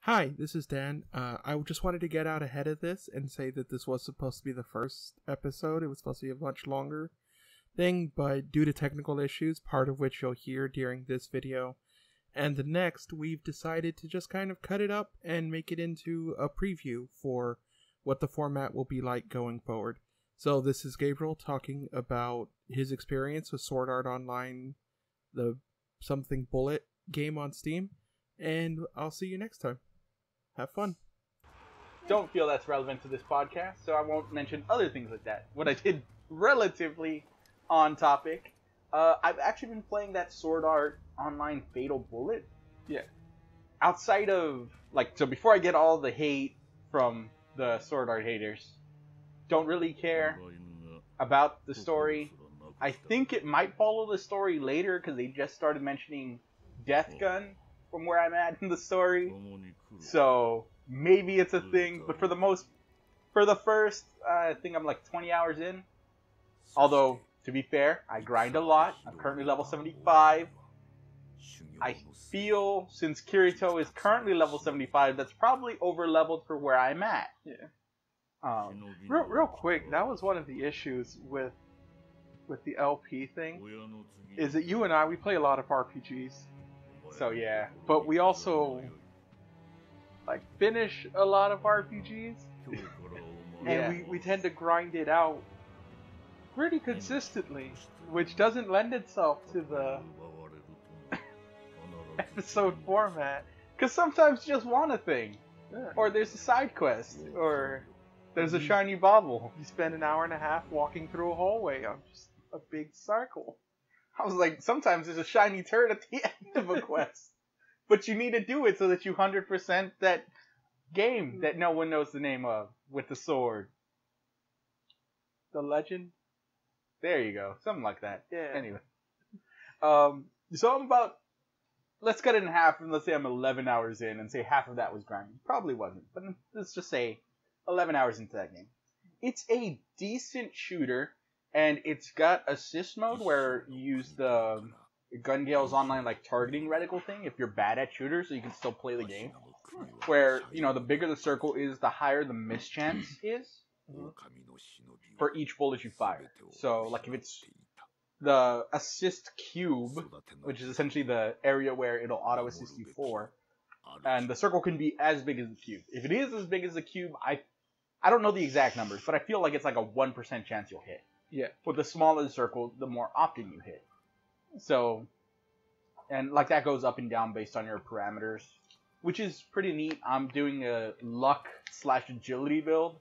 Hi, this is Dan. I just wanted to get out ahead of this and say that this was supposed to be the first episode. It was supposed to be a much longer thing, but due to technical issues, part of which you'll hear during this video and the next, we've decided to just kind of cut it up and make it into a preview for what the format will be like going forward. So this is Gabriel talking about his experience with Sword Art Online, the something bullet game on Steam, and I'll see you next time. Have fun. Don't feel that's relevant to this podcast, so I won't mention other things like that. What I did relatively on topic, I've actually been playing that Sword Art Online Fatal Bullet. Yeah. Outside of, so before I get all the hate from the Sword Art haters, don't really care about the story. I think it might follow the story later, because they just started mentioning Death Gun from where I'm at in the story. So maybe it's a thing, but for the first, I think I'm like 20 hours in. Although, to be fair, I grind a lot. I'm currently level 75. I feel, since Kirito is currently level 75, that's probably over-leveled for where I'm at. Yeah. Real quick, that was one of the issues with the LP thing, is that you and I, we play a lot of RPGs. So yeah. But we also finish a lot of RPGs. And we tend to grind it out pretty consistently, which doesn't lend itself to the episode format. Because sometimes you just want a thing. Yeah. Or there's a side quest. Or there's a shiny bauble. You spend an hour and a half walking through a hallway on just a big circle. I was like, sometimes there's a shiny turd at the end of a quest. But you need to do it so that you 100% that game that no one knows the name of with the sword. The Legend? There you go. Something like that. Yeah. Anyway. So I'm about, let's cut it in half and let's say I'm 11 hours in and say half of that was grinding. Probably wasn't, but let's just say 11 hours into that game. It's a decent shooter, and it's got assist mode where you use the Gun Gale's online targeting reticle thing if you're bad at shooters, so you can still play the game. Where, the bigger the circle is, the higher the miss chance is for each bullet you fire. So, if it's the assist cube, which is essentially the area where it'll auto-assist you for, and the circle can be as big as the cube. If it is as big as the cube, I don't know the exact numbers, but I feel like it's like a 1% chance you'll hit. Yeah. With the smaller the circle, the more often you hit. So, and that goes up and down based on your parameters, which is pretty neat. I'm doing a luck/agility build.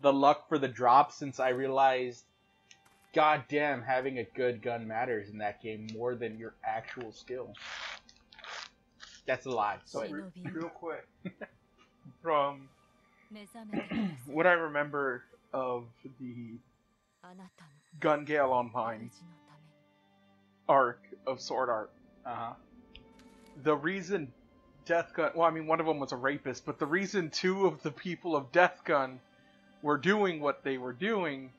The luck for the drop, since I realized, goddamn, having a good gun matters in that game more than your actual skill. That's a lie. So, real quick, from what I remember of the Gun Gale Online arc of Sword Art, the reason Death Gun, one of them was a rapist, but the reason two of the people of Death Gun were doing what they were doing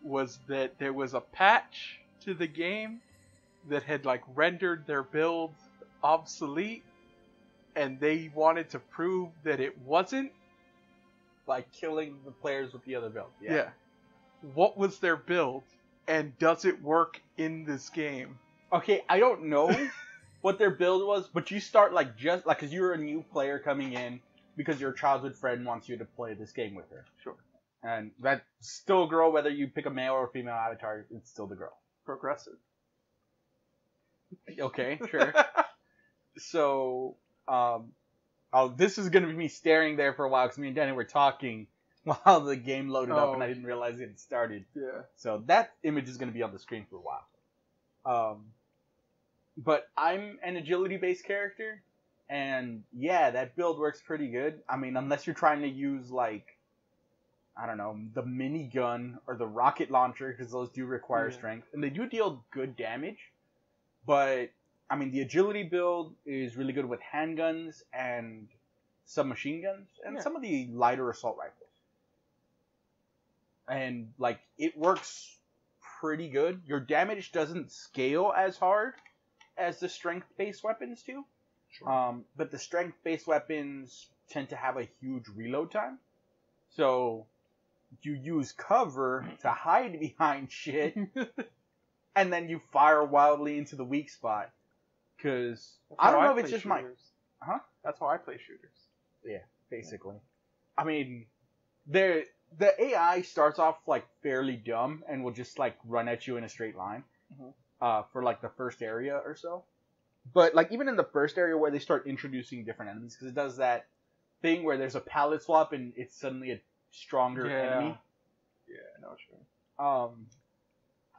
was that there was a patch to the game that had rendered their build obsolete, and they wanted to prove that it wasn't, by killing the players with the other build. Yeah. What was their build, and does it work in this game? Okay, I don't know what their build was, but you start because you're a new player coming in because your childhood friend wants you to play this game with her. Sure. And that's still a girl, whether you pick a male or female avatar, it's still the girl. Progressive. Okay, sure. So, this is going to be me staring there for a while because me and Danny were talking while the game loaded up and I didn't realize it had started. Yeah. So that image is going to be on the screen for a while. But I'm an agility-based character, and yeah, that build works pretty good. Unless you're trying to use, I don't know, the minigun or the rocket launcher, because those do require strength. And they do deal good damage, but, the agility build is really good with handguns and submachine guns, and some of the lighter assault rifles. And, it works pretty good. Your damage doesn't scale as hard as the strength-based weapons do. Sure. But the strength-based weapons tend to have a huge reload time. So you use cover to hide behind shit, and then you fire wildly into the weak spot. Because I don't know if it's just shooters. That's how I play shooters. Yeah, basically. I mean, the AI starts off like fairly dumb and will just like run at you in a straight line for like the first area or so. But like even in the first area where they start introducing different enemies, because it does that thing where there's a palette swap and it's suddenly a stronger enemy. Yeah, I know what you mean.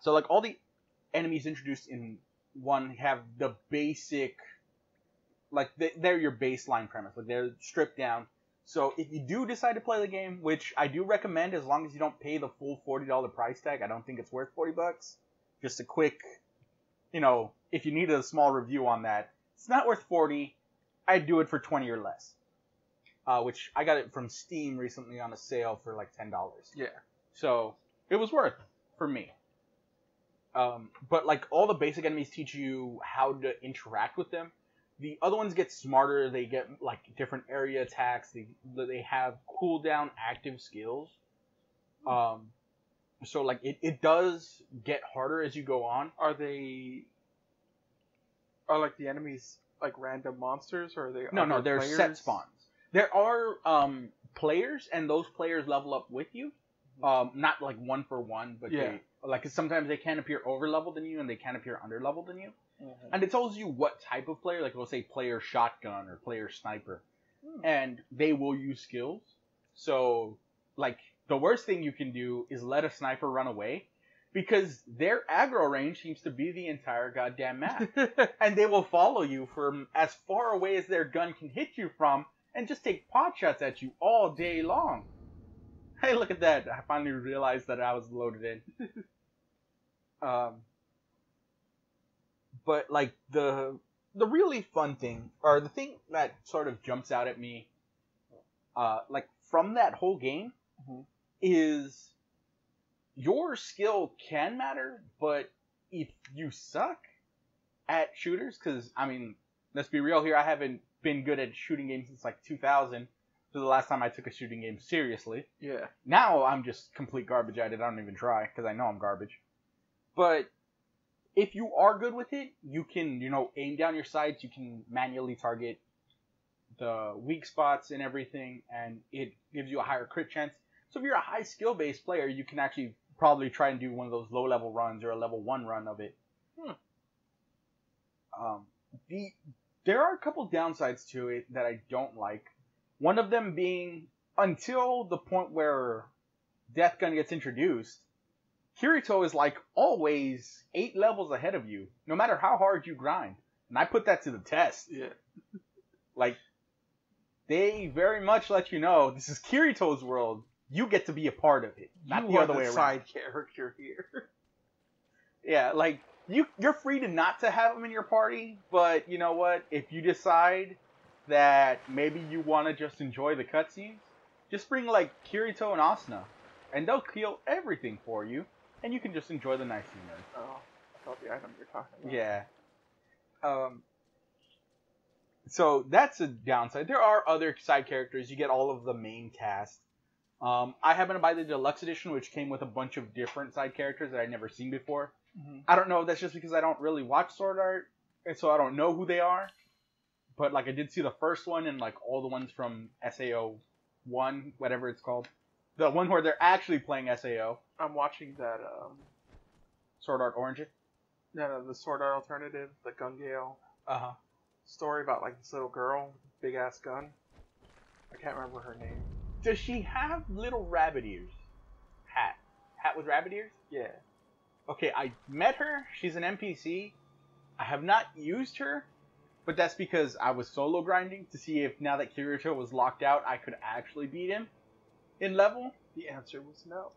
So like all the enemies introduced in one have the basic, like they're your baseline premise, like they're stripped down. So if you do decide to play the game, which I do recommend as long as you don't pay the full $40 price tag, I don't think it's worth $40. Just a quick, if you need a small review on that, it's not worth $40. I'd do it for $20 or less. Which I got it from Steam recently on a sale for like $10. Yeah. So it was worth for me. But like all the basic enemies teach you how to interact with them. The other ones get smarter. They get like different area attacks. They have cooldown active skills. So like it does get harder as you go on. Are like the enemies like random monsters, or are they? No, they're players? set spawns. There are players, and those players level up with you. Not like one for one, but sometimes they can appear over leveled than you, and they can appear under leveled than you. Mm-hmm. And it tells you what type of player, like it'll say player shotgun or player sniper, and they will use skills. So like the worst thing you can do is let a sniper run away, because their aggro range seems to be the entire goddamn map, and they will follow you from as far away as their gun can hit you from, and just take pot shots at you all day long. Hey, look at that! I finally realized that I was loaded in. But like the really fun thing, or the thing that sort of jumps out at me, like from that whole game, is your skill can matter, but if you suck at shooters, because I mean, let's be real here, I haven't been good at shooting games since like 2000. So the last time I took a shooting game seriously. Yeah. Now I'm just complete garbage at it. I don't even try because I know I'm garbage. But if you are good with it, you can, aim down your sights. You can manually target the weak spots and everything, and it gives you a higher crit chance. So if you're a high skill based player, you can actually probably try and do one of those low level runs or a level 1 run of it. There are a couple downsides to it that I don't like. One of them being, until the point where Death Gun gets introduced, Kirito is like always 8 levels ahead of you, no matter how hard you grind. And I put that to the test. Yeah. Like, they very much let you know, this is Kirito's world. You get to be a part of it, not the other way around. Side character here. Yeah, like, you're free to not to have him in your party, but you know what? If you decide that maybe you want to just enjoy the cutscenes, just bring like Kirito and Asuna, and they'll kill everything for you, and you can just enjoy the nice scenery. Oh, I thought the item you're talking about. Yeah. So that's a downside. There are other side characters. You get all of the main cast. I happen to buy the deluxe edition, which came with a bunch of different side characters that I'd never seen before. Mm-hmm. I don't know if that's just because I don't really watch Sword Art, and so I don't know who they are. But like I did see the first one and like all the ones from SAO 1, whatever it's called. The one where they're actually playing SAO. I'm watching that Sword Art Orange. No, the Sword Art Alternative, the Gun Gale story about like this little girl with a big ass gun. I can't remember her name. Does she have little rabbit ears? Hat with rabbit ears? Yeah. Okay, I met her. She's an NPC. I have not used her, but that's because I was solo grinding to see if now that Kirito was locked out, I could actually beat him in level. The answer was no.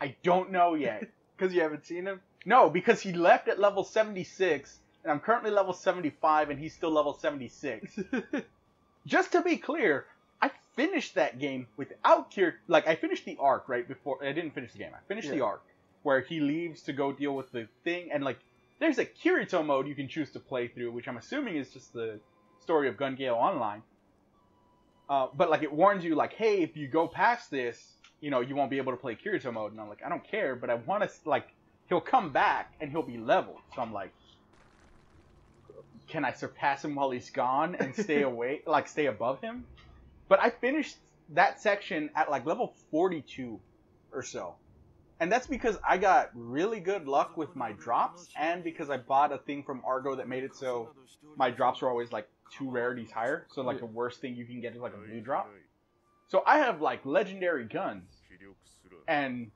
I don't know yet. Because you haven't seen him? No, because he left at level 76, and I'm currently level 75, and he's still level 76. Just to be clear, I finished that game without Kirito. Like, I finished the arc right before. I didn't finish the game. I finished the arc where he leaves to go deal with the thing, and like, there's a Kirito mode you can choose to play through, which I'm assuming is just the story of Gun Gale Online. But like it warns you like, hey, if you go past this, you know, you won't be able to play Kirito mode. And I'm like, I don't care, but I want to like, he'll come back and he'll be leveled. So I'm like, can I surpass him while he's gone and stay away, like stay above him? But I finished that section at like level 42 or so. And that's because I got really good luck with my drops, and because I bought a thing from Argo that made it so my drops were always like 2 rarities higher. So like the worst thing you can get is like a blue drop. So I have like legendary guns. And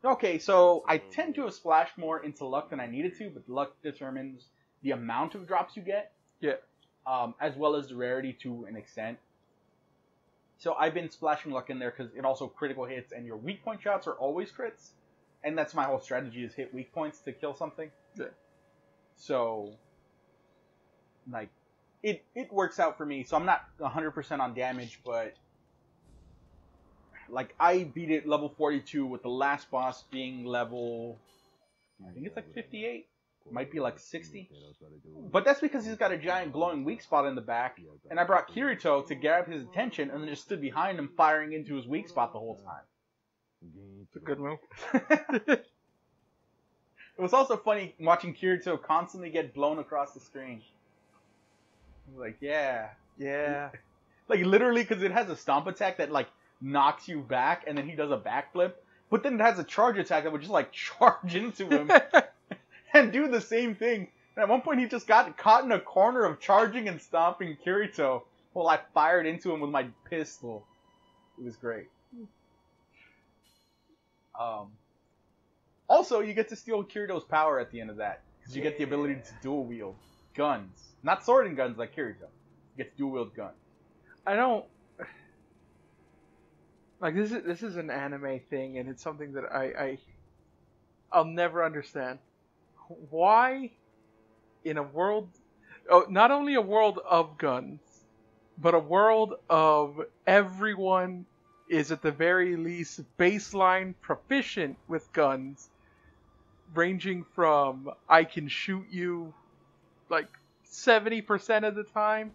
okay, so I tend to have splashed more into luck than I needed to, but luck determines the amount of drops you get. Yeah. As well as the rarity to an extent. So I've been splashing luck in there because it also critical hits, and your weak point shots are always crits. And that's my whole strategy, is hit weak points to kill something. Yeah. So, like, it works out for me. So I'm not 100% on damage, but like I beat it level 42 with the last boss being level, I think it's like 58. Might be like 60. But that's because he's got a giant glowing weak spot in the back, and I brought Kirito to grab his attention and then just stood behind him firing into his weak spot the whole time. It's a good move. It was also funny watching Kirito constantly get blown across the screen. I was like, yeah. Like literally, because it has a stomp attack that like knocks you back and then he does a backflip, but then it has a charge attack that would just like charge into him. And do the same thing. And at one point, he just got caught in a corner of charging and stomping Kirito while I fired into him with my pistol. It was great. Also, you get to steal Kirito's power at the end of that, because you get the ability to dual wield guns, not sword and guns like Kirito. You get to dual wield guns. I don't like this. This is an anime thing, and it's something that I'll never understand. Why, in a world, not only a world of guns, but a world of everyone is at the very least baseline proficient with guns, ranging from I can shoot you like 70% of the time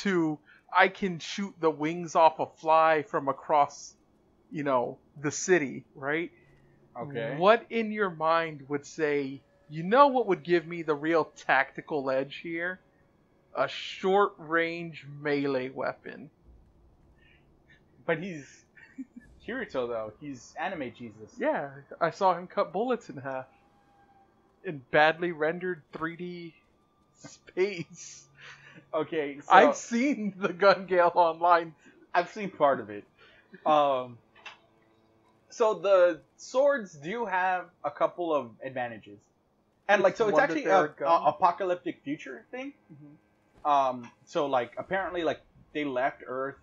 to I can shoot the wings off a fly from across, you know, the city, right? Okay. What in your mind would say, you know what would give me the real tactical edge here? A short-range melee weapon. But he's Kirito, though. He's anime Jesus. Yeah, I saw him cut bullets in half. In badly rendered 3D space. Okay, so I've seen the Gun Gale online. I've seen part of it. So the swords do have a couple of advantages. And like, so it's actually a apocalyptic future thing. Mm-hmm. So like, apparently like they left Earth,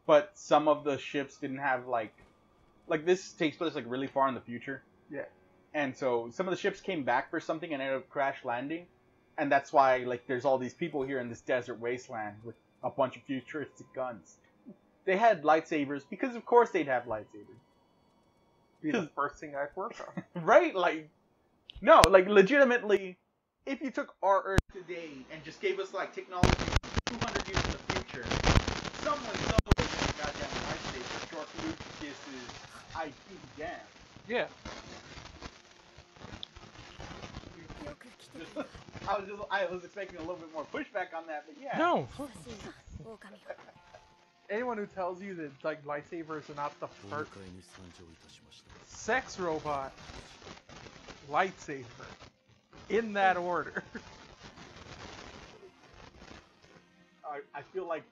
but some of the ships didn't have like this takes place like really far in the future. Yeah. And so some of the ships came back for something and ended up crash landing. And that's why like there's all these people here in this desert wasteland with a bunch of futuristic guns. They had lightsabers because of course they'd have lightsabers. Be the first thing I'd work on. Right? Like, no, like legitimately, if you took our Earth today and just gave us like technology 200 years in the future, someone somewhere with a goddamn lightsaber, short loop kisses, I think damn. Yeah. I was expecting a little bit more pushback on that, but yeah. No. Anyone who tells you that like lightsabers are not the first sex robot, lightsaber, in that order. I feel like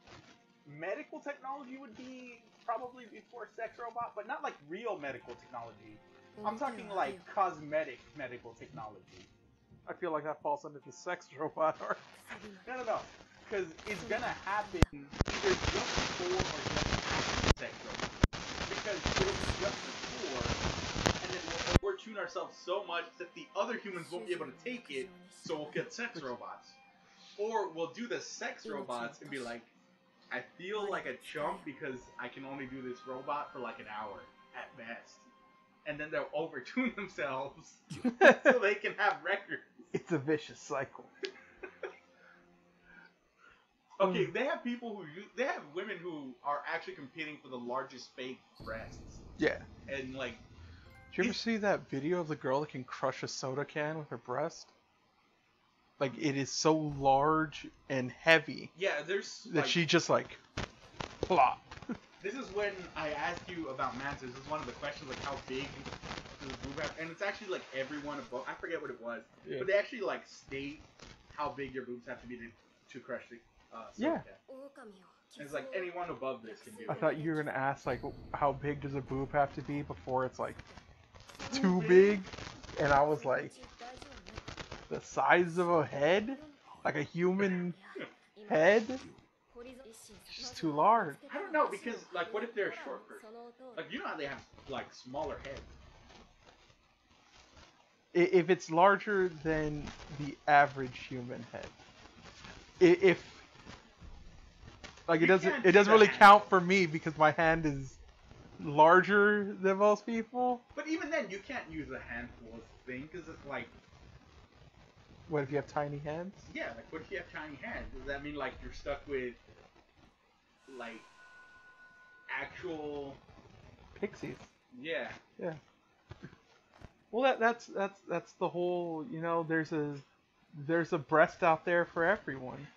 medical technology would be probably before sex robot, but not like real medical technology. I'm talking like cosmetic medical technology. I feel like that falls under the sex robot arc. No. Because it's gonna happen either just before or just after sex robot. Because it'll be just before, and then we'll overtune ourselves so much that the other humans won't be able to take it, so we'll get sex robots. Or we'll do the sex robots and be like, I feel like a chump because I can only do this robot for like an hour at best. And then they'll overtune themselves so they can have records. It's a vicious cycle. Okay, they have people who they have women who are actually competing for the largest fake breasts. Yeah. And like, did you ever see that video of the girl that can crush a soda can with her breast? Like, it is so large and heavy. Yeah, there's that she just like plop. This is when I asked you about mantas. This is one of the questions, like how big does the boob have? And it's actually like everyone above. I forget what it was, but they actually like state how big your boobs have to be to crush the soda can. And it's like anyone above this can do it. I thought you were gonna ask like how big does a boob have to be before it's like too big, and I was like, the size of a head, like a human head. It's just too large. I don't know, because like, what if they're a short person? Like, you know how they have like smaller heads. If it's larger than the average human head, if like it doesn't really count for me because my hand is larger than most people. But even then, you can't use a handful of thing because it's like. What if you have tiny hands? Yeah, like what if you have tiny hands? Does that mean like you're stuck with like actual pixies? Yeah. Yeah. Well, that's the whole. You know, there's a breast out there for everyone.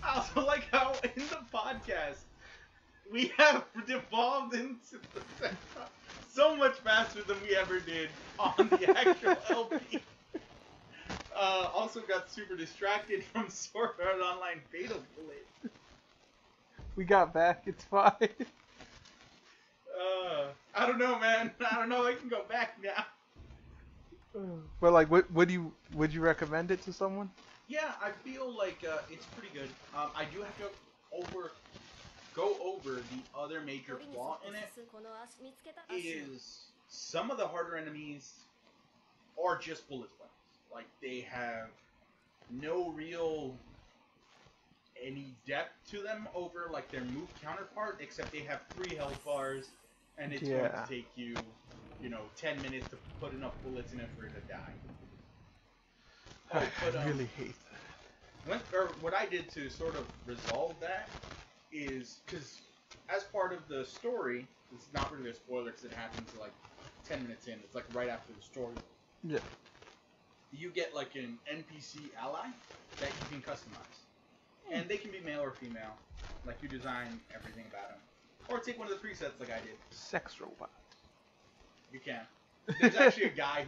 I also like how in the podcast we have devolved into so much faster than we ever did on the actual LP. Also got super distracted from Sword Art Online Fatal Bullet. We got back, it's fine. I don't know, man. I don't know. I can go back now. But like, would you recommend it to someone? Yeah, I feel like it's pretty good. I do have to go over the other major flaw in it. Is some of the harder enemies are just bullet sponges. Like, they have no real any depth to them over like their move counterpart, except they have 3 health bars, and it's going to take you, 10 minutes to put enough bullets in it for it to die. I really hate that. What I did to sort of resolve that is, because as part of the story, it's not really a spoiler because it happens like 10 minutes in. It's like right after the story. Yeah. You get like an NPC ally that you can customize. And they can be male or female. Like, you design everything about them. Or take one of the presets like I did. Sex robot. You can. There's actually a guy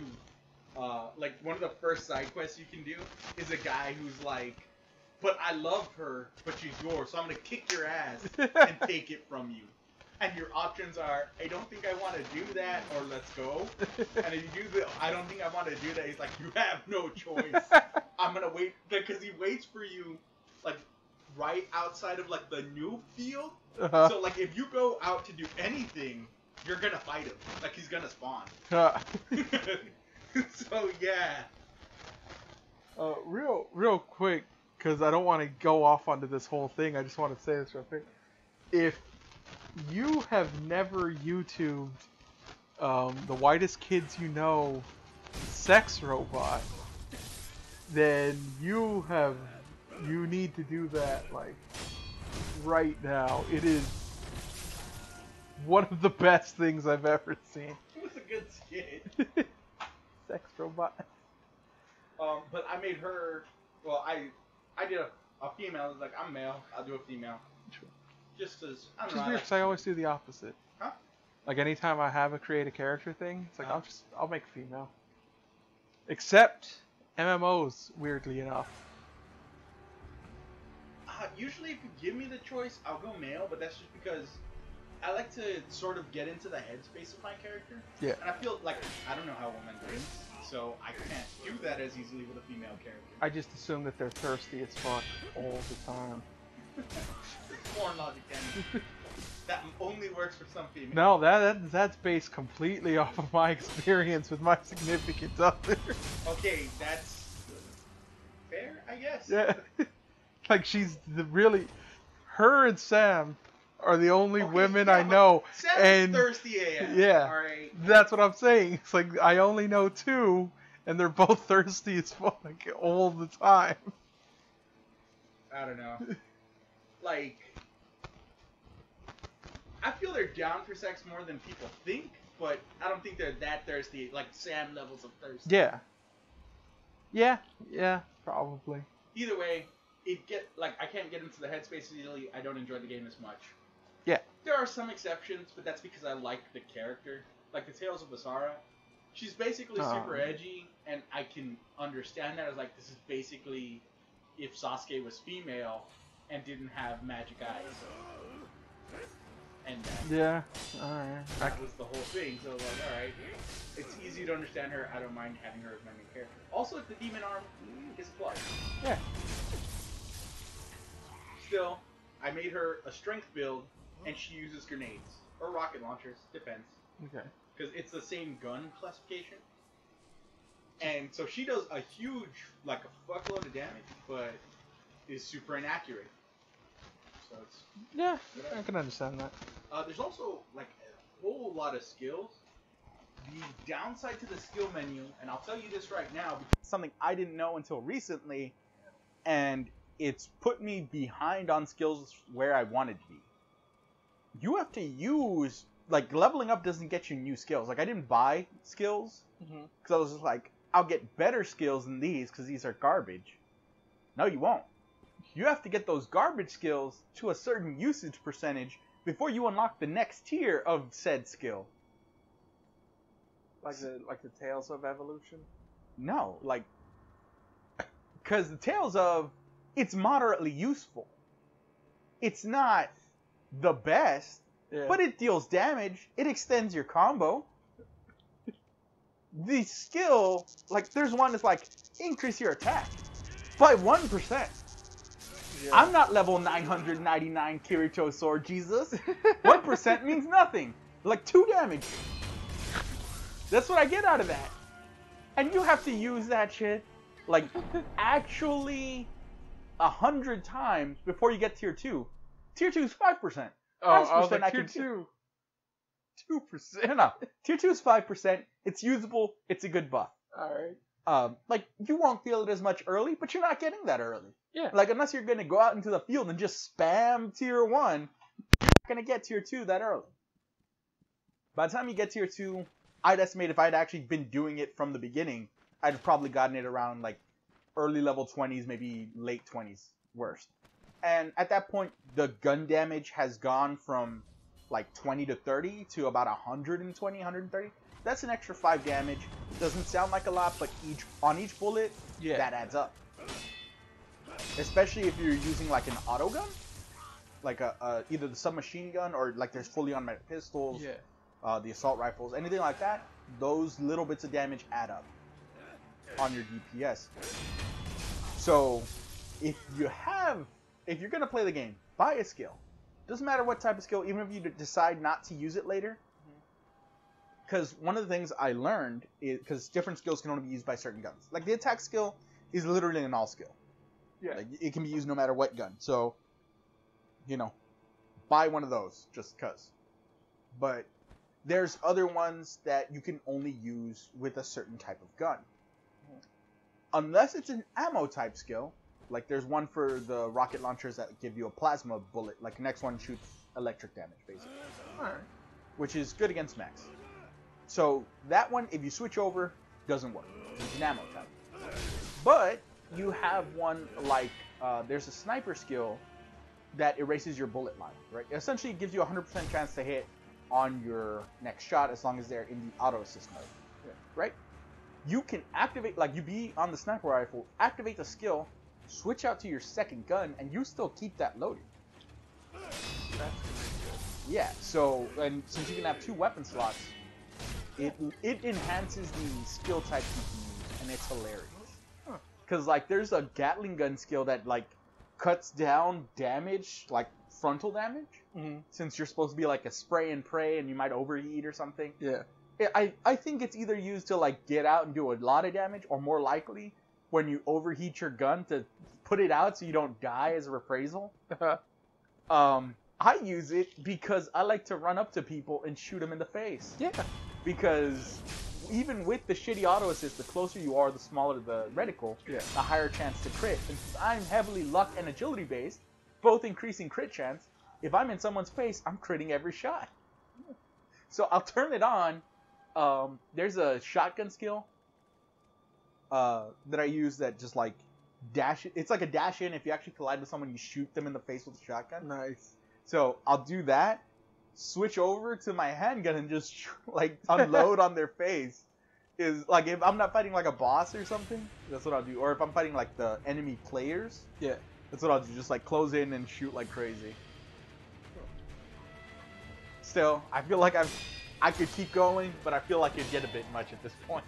who, like, one of the first side quests you can do is a guy who's like, but I love her, but she's yours, so I'm going to kick your ass and take it from you. And your options are, I don't think I want to do that, or let's go. And if you do the, I don't think I want to do that, he's like, you have no choice. I'm going to wait, because he waits for you, like, right outside of, like, the noob field. Uh-huh. So, like, if you go out to do anything, you're going to fight him. Like, he's going to spawn. So, yeah. Real quick, because I don't want to go off onto this whole thing, I just want to say this real quick. If you have never YouTubed the whitest kids you know sex robot, then you need to do that, like, right now. It is one of the best things I've ever seen. It was a good skit. Sex robot. But I made her, well, I did a female. I was like, I'm male, I'll do a female. Sure. Just as, I Which don't is know. weird, because I always do the opposite. Huh? Like, anytime I have a create a character thing, it's like, I'll make female. Except MMOs, weirdly enough. Usually if you give me the choice, I'll go male, but that's just because I like to sort of get into the headspace of my character. Yeah. And I feel like, I don't know how women think, so I can't do that as easily with a female character. I just assume that they're thirsty as fuck all the time. Foreign logic, Danny. That only works for some females. No, that's based completely off of my experience with my significant other. Okay, that's fair, I guess. Yeah. Like, she's her and Sam are the only women I know. Sam is thirsty AF. Yeah. Alright. That's what I'm saying. It's like, I only know 2, and they're both thirsty as fuck all the time. I don't know. Like, I feel they're down for sex more than people think, but I don't think they're that thirsty, like Sam levels of thirst. Yeah. Yeah, probably. Either way, I can't get into the headspace easily. I don't enjoy the game as much. Yeah. There are some exceptions, but that's because I like the character. Like the Tales of Basara. She's basically super edgy, and I can understand that. I was like, this is basically if Sasuke was female and didn't have magic eyes. And yeah, alright. That was the whole thing. So I was like, alright, it's easy to understand her. I don't mind having her as my main character. Also, the demon arm is a plus. Yeah. Still, I made her a strength build, and she uses grenades or rocket launchers, depends. Okay. Because it's the same gun classification. And so she does a huge, like a fuckload of damage, but is super inaccurate. So it's... Yeah, I can understand that. There's also, like, a whole lot of skills. The downside to the skill menu, and I'll tell you this right now, because it's something I didn't know until recently, and it's put me behind on skills where I wanted to be. You have to use... Like, leveling up doesn't get you new skills. Like, I didn't buy skills, because I was just like, I'll get better skills than these, because these are garbage. No, you won't. You have to get those garbage skills to a certain usage percentage before you unlock the next tier of said skill. Like the Tales of Evolution? No, like... Because the Tales of... It's moderately useful. It's not the best, but it deals damage. It extends your combo. The skill... Like, there's one that's like, increase your attack by 1%. Yeah. I'm not level 999 Kirito Sword, Jesus. 1% means nothing. Like 2 damage. That's what I get out of that. And you have to use that shit, like, actually 100 times before you get tier 2. Tier 2 is 5%. Oh, I was like, tier 2. 2%. No, tier 2 is 5%. It's usable. It's a good buff. Alright. Like, you won't feel it as much early, but you're not getting that early. Yeah. Like, unless you're going to go out into the field and just spam tier 1, you're not going to get tier 2 that early. By the time you get tier 2, I'd estimate if I'd actually been doing it from the beginning, I'd have probably gotten it around, like, early level 20s, maybe late 20s, worst. And at that point, the gun damage has gone from, like, 20 to 30 to about 120, 130. That's an extra 5 damage. Doesn't sound like a lot, but on each bullet, that adds up. Especially if you're using like an auto gun, like either the submachine gun or like there's fully automatic pistols, the assault rifles, anything like that. Those little bits of damage add up on your DPS. So if you're gonna play the game, buy a skill. Doesn't matter what type of skill, even if you decide not to use it later. Because one of the things I learned is because different skills can only be used by certain guns. Like the attack skill is literally an all skill. Yeah. Like, it can be used no matter what gun. So, you know, buy one of those just because. But there's other ones that you can only use with a certain type of gun. Unless it's an ammo type skill. Like there's one for the rocket launchers that give you a plasma bullet. Like the next one shoots electric damage, basically. Alright. Which is good against mechs. So that one, if you switch over, doesn't work. It's an ammo type. But you have one like, there's a sniper skill that erases your bullet line, right? Essentially, it gives you a 100% chance to hit on your next shot as long as they're in the auto assist mode, right? You can activate, like you be on the sniper rifle, activate the skill, switch out to your second gun, and you still keep that loaded. That's good. Yeah, so, and since you can have 2 weapon slots, it enhances the skill type you can use, and it's hilarious. Because, like, there's a Gatling gun skill that, like, cuts down damage, like, frontal damage. Since you're supposed to be, like, a spray and pray, and you might overheat or something. Yeah. I think it's either used to, like, get out and do a lot of damage, or more likely, when you overheat your gun to put it out so you don't die as a reprisal. I use it because I like to run up to people and shoot them in the face. Yeah. Because even with the shitty auto assist, the closer you are, the smaller the reticle, the higher chance to crit. And since I'm heavily luck and agility based, both increasing crit chance, if I'm in someone's face, I'm critting every shot. So I'll turn it on. There's a shotgun skill that I use that just like dash. It's like a dash in. If you actually collide with someone, you shoot them in the face with a shotgun. Nice. So I'll do that. Switch over to my handgun and just like unload on their face. Is like if I'm not fighting like a boss or something, that's what I'll do. Or if I'm fighting like the enemy players, Yeah. that's what I'll do. Just like close in and shoot like crazy. Still, I feel like I could keep going, but I feel like it'd get a bit much at this point.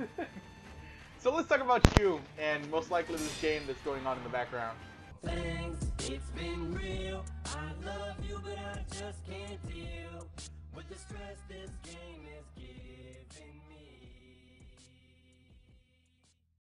So let's talk about you and most likely this game that's going on in the background. Thanks, it's been real. I love you, but I just can't deal with the stress this game is giving.